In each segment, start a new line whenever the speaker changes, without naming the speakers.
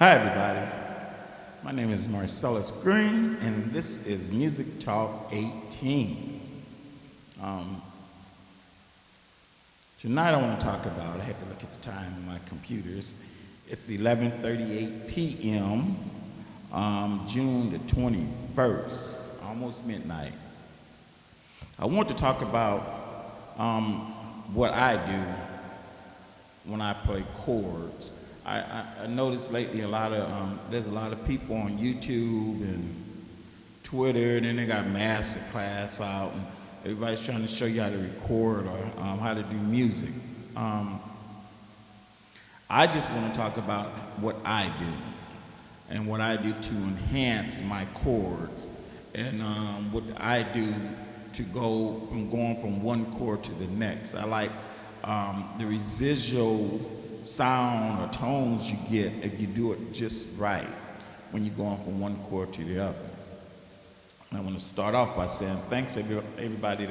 Hi, everybody. My name is Marcellus Green, and this is Music Talk 18. Um, Tonight, I want to talk about. I had to look at the time on my computers. It's 11:38 p.m. June the 21st, almost midnight. I want to talk about what I do when I play chords. I noticed lately there's a lot of people on YouTube and Twitter, and then they got master class out, and everybody's trying to show you how to record or how to do music. I just want to talk about what I do and what I do to enhance my chords, and what I do to going from one chord to the next. I like the residual sound or tones you get if you do it just right when you're going from one chord to the other. And I want to start off by saying thanks to everybody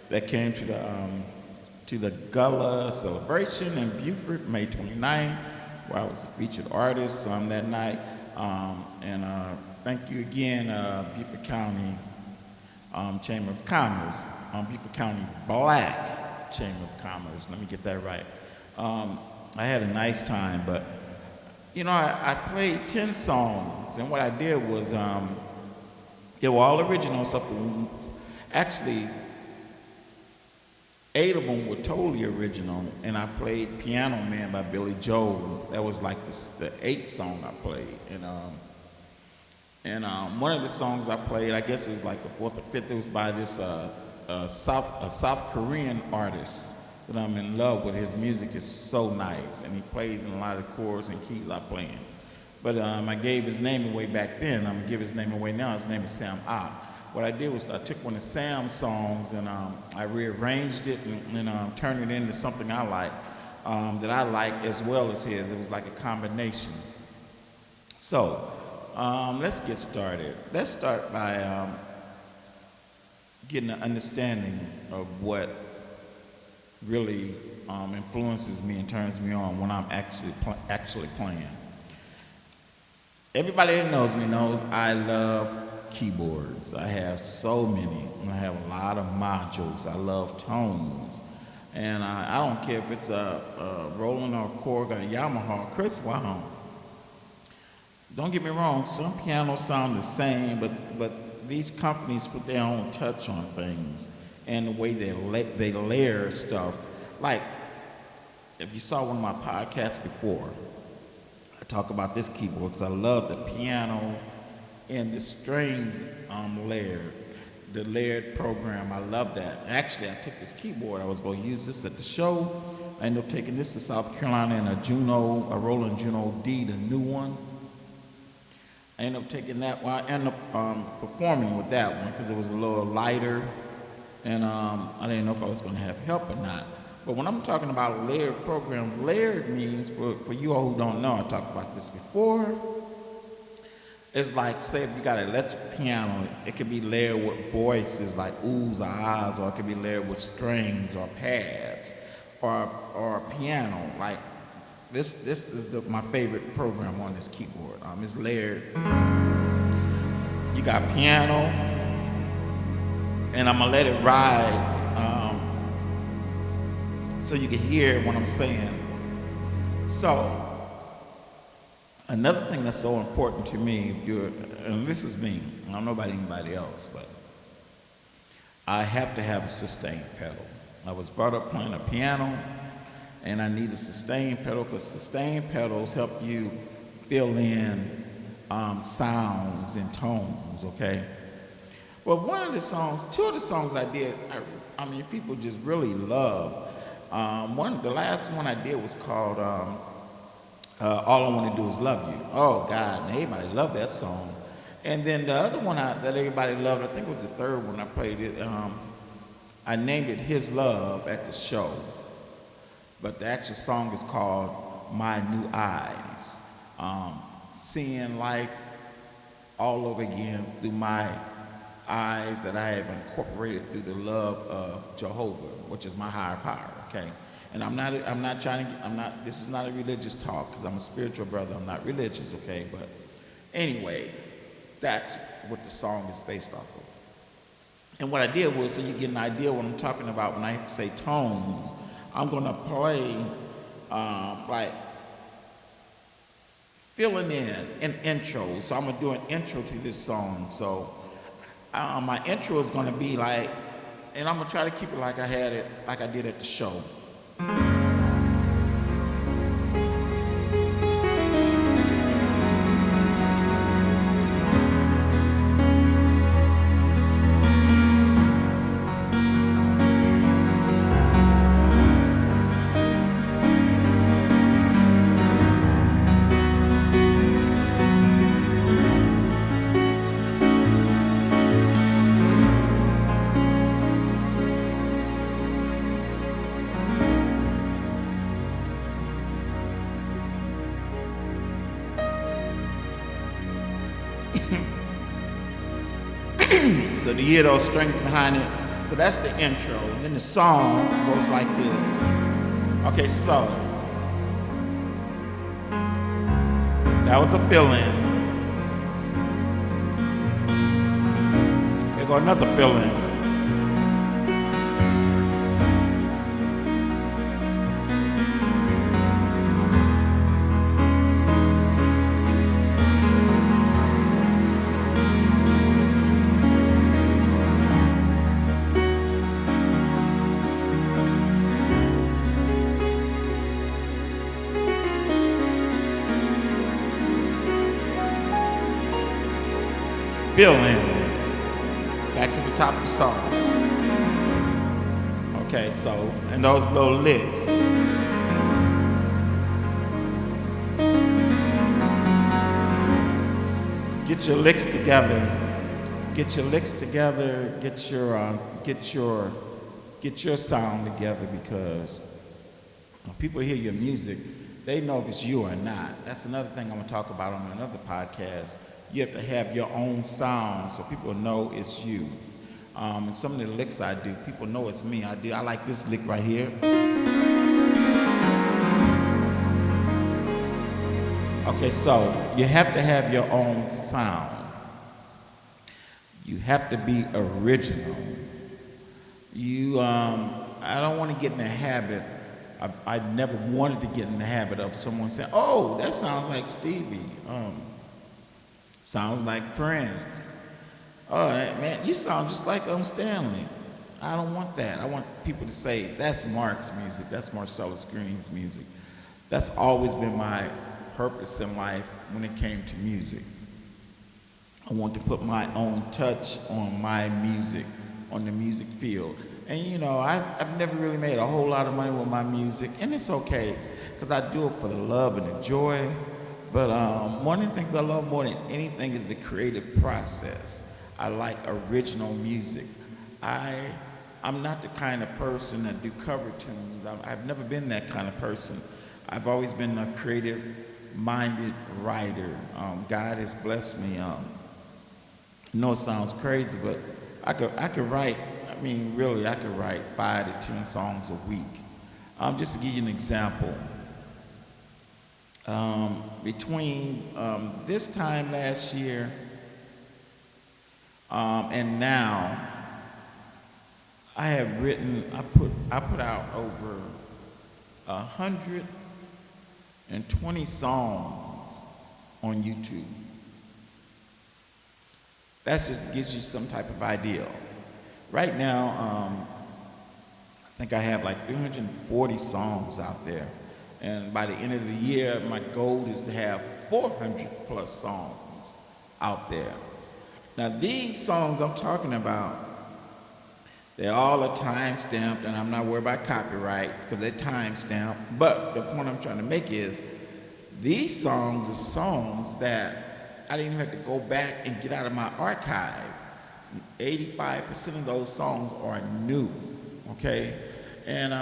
that came to the Gala celebration in Beaufort, May 29th, where I was a featured artist that night. And thank you again, Beaufort County Chamber of Commerce, Beaufort County Black Chamber of Commerce. Let me get that right. I had a nice time, but I played 10 songs, and what I did was they were all original stuff. Actually, 8 of them were totally original, and I played Piano Man by Billy Joel. That was like the 8th song I played, and one of the songs I played, I guess it was like the 4th or 5th. It was by this South Korean artist that I'm in love with. His music is so nice, and he plays in a lot of chords and keys I play in. But I gave his name away back then. I'm gonna give his name away now. His name is Sam Opp. What I did was I took one of Sam's songs and I rearranged it and turned it into something I like, that I like as well as his. It was like a combination. So let's get started. Let's start by getting an understanding of what really influences me and turns me on when I'm actually playing. Everybody that knows me knows I love keyboards. I have so many. I have a lot of modules. I love tones. And I don't care if it's a Roland or a Korg or a Yamaha or Chris Wow. Don't get me wrong, some pianos sound the same, but these companies put their own touch on things and the way they layer stuff. Like, if you saw one of my podcasts before, I talk about this keyboard because I love the piano and the strings layered, the layered program. I love that. Actually, I took this keyboard. I was going to use this at the show. I ended up taking this to South Carolina in a Roland Juno D, the new one. I ended up taking that. Well, I ended up performing with that one because it was a little lighter, and I didn't know if I was going to have help or not. But when I'm talking about layered programs, layered means, for you all who don't know, I talked about this before, it's like, say if you got an electric piano, it could be layered with voices like oohs or ahs, or it could be layered with strings or pads, or a piano. Like, this is my favorite program on this keyboard. It's layered. You got piano, and I'm gonna let it ride so you can hear what I'm saying. So, another thing that's so important to me, and this is me, I don't know about anybody else, but I have to have a sustain pedal. I was brought up playing a piano, and I need a sustain pedal because sustain pedals help you fill in sounds and tones, okay? Well, two of the songs I did, I mean, people just really love. The last one I did was called All I Want to Do Is Love You. Oh, God, and everybody loved that song. And then the other one that everybody loved, I think it was the third one I played it, I named it His Love at the show. But the actual song is called My New Eyes. Seeing life all over again through my eyes that I have incorporated through the love of Jehovah, which is my higher power, okay? And this is not a religious talk because I'm a spiritual brother. I'm not religious, okay? But anyway, that's what the song is based off of. And what I did was, so you get an idea what I'm talking about when I say tones, I'm going to play like filling in an intro. So I'm going to do an intro to this song. So my intro is going to be like, and I'm going to try to keep it like I did at the show. So to hear those strings behind it, so that's the intro. And then the song goes like this. Okay, so that was a fill-in. There go another fill-in. Fill-ins back to the top of the song. Okay, so, and those little licks. Get your licks together. Get your licks together. Get your sound together, because when people hear your music, they know if it's you or not. That's another thing I'm gonna talk about on another podcast. You have to have your own sound so people know it's you. And some of the licks I do, people know it's me. I like this lick right here. Okay, so you have to have your own sound. You have to be original. I don't want to get in the habit. I never wanted to get in the habit of someone saying, "Oh, that sounds like Stevie." Sounds like Prince. All right, man, you sound just like Stanley. I don't want that. I want people to say, that's Mark's music, that's Marcellus Green's music. That's always been my purpose in life when it came to music. I want to put my own touch on my music, on the music field. And you know, I've never really made a whole lot of money with my music, and it's okay, because I do it for the love and the joy. But one of the things I love more than anything is the creative process. I like original music. I'm not the kind of person that do cover tunes. I've never been that kind of person. I've always been a creative-minded writer. God has blessed me. I know it sounds crazy, but I could write. I mean, really, I could write 5 to 10 songs a week. Just to give you an example. Between this time last year and now, I put out over 120 songs on YouTube. That just gives you some type of idea. Right now, I think I have like 340 songs out there. And by the end of the year, my goal is to have 400 plus songs out there. Now, these songs I'm talking about, they all are time-stamped, and I'm not worried about copyright because they're time-stamped. But the point I'm trying to make is, these songs are songs that I didn't even have to go back and get out of my archive. 85% of those songs are new, okay? And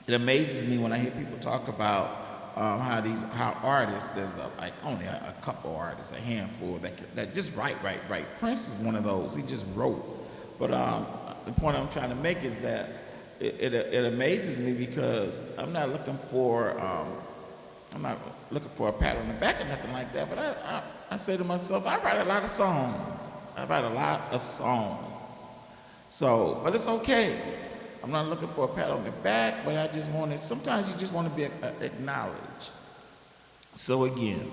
it amazes me when I hear people talk about how artists, there's like only a couple artists, a handful that just write. Prince is one of those. He just wrote. But the point I'm trying to make is that it amazes me because I'm not looking for a pat on the back or nothing like that. But I say to myself, I write a lot of songs. I write a lot of songs. So, but it's okay. I'm not looking for a pat on the back, but I just want to. Sometimes you just want to be acknowledged. So again,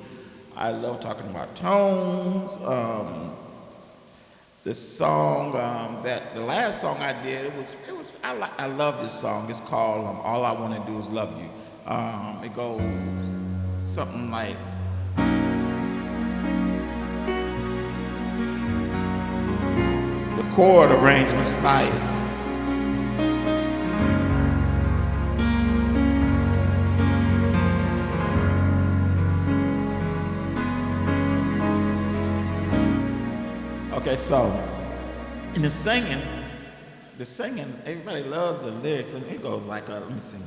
I love talking about tones. The song that the last song I did, I love this song. It's called "All I Want to Do Is Love You." It goes something like. The chord arrangement's nice. Okay, so in the singing, everybody loves the lyrics, and it goes like, let me sing.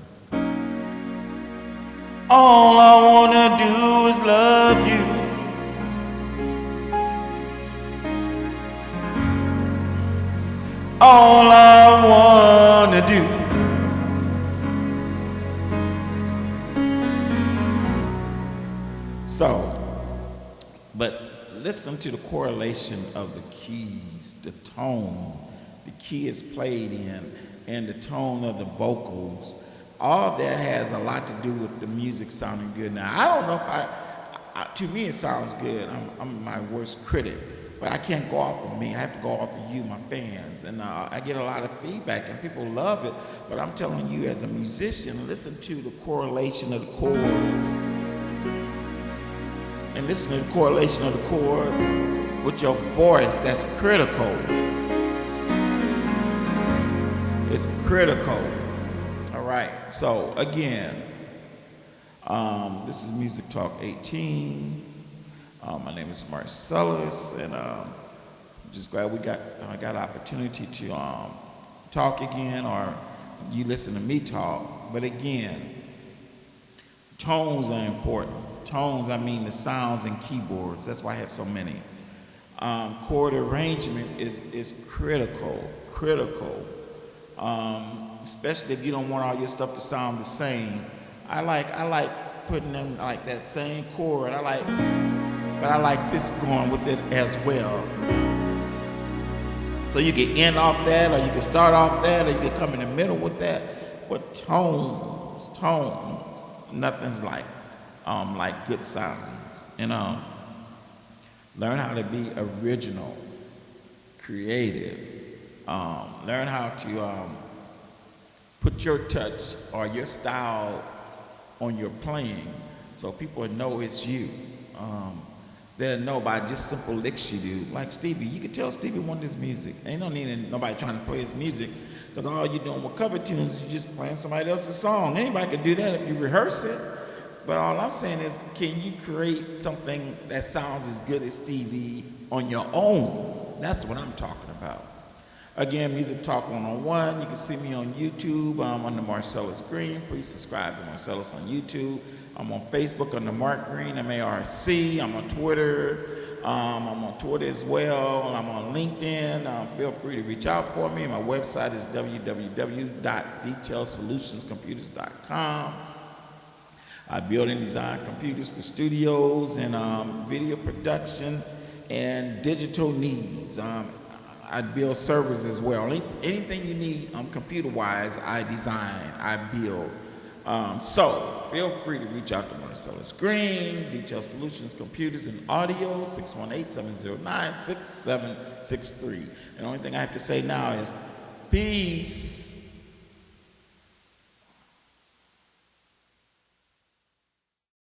All I wanna do is love you. All I wanna do. So, but listen to the correlation of the keys, the tone the key is played in, and the tone of the vocals. All that has a lot to do with the music sounding good. Now, I don't know if to me it sounds good. I'm my worst critic, but I can't go off of me. I have to go off of you, my fans. And I get a lot of feedback, and people love it. But I'm telling you, as a musician, listen to the correlation of the chords. And listen to the correlation of the chords with your voice. That's critical. It's critical. All right. So again, this is Music Talk 18. My name is Marcellus, and I'm just glad I got an opportunity to talk again, or you listen to me talk. But again, tones are important. Tones, I mean the sounds and keyboards. That's why I have so many. Chord arrangement is critical, especially if you don't want all your stuff to sound the same. I like putting them like that same chord. But I like this going with it as well. So you can end off that, or you can start off that, or you can come in the middle with that. But tones, nothing's like good sounds. Learn how to be original, creative. Learn how to put your touch or your style on your playing, so people know it's you. They'll know by just simple licks you do. Like Stevie, you can tell Stevie wanted his music. Ain't no need in nobody trying to play his music, because all you're doing with cover tunes is you just playing somebody else's song. Anybody can do that if you rehearse it. But all I'm saying is, can you create something that sounds as good as Stevie on your own? That's what I'm talking about. Again, Music Talk 101. You can see me on YouTube. I'm under Marcellus Green. Please subscribe to Marcellus on YouTube. I'm on Facebook under Mark Green, M-A-R-C. I'm on Twitter. I'm on Twitter as well. I'm on LinkedIn. Feel free to reach out for me. My website is www.detailsolutionscomputers.com. I build and design computers for studios and video production and digital needs. I build servers as well. Anything you need computer-wise, I design, I build. So feel free to reach out to Marcellus Green, Detail Solutions Computers and Audio, 618-709-6763. And the only thing I have to say now is peace.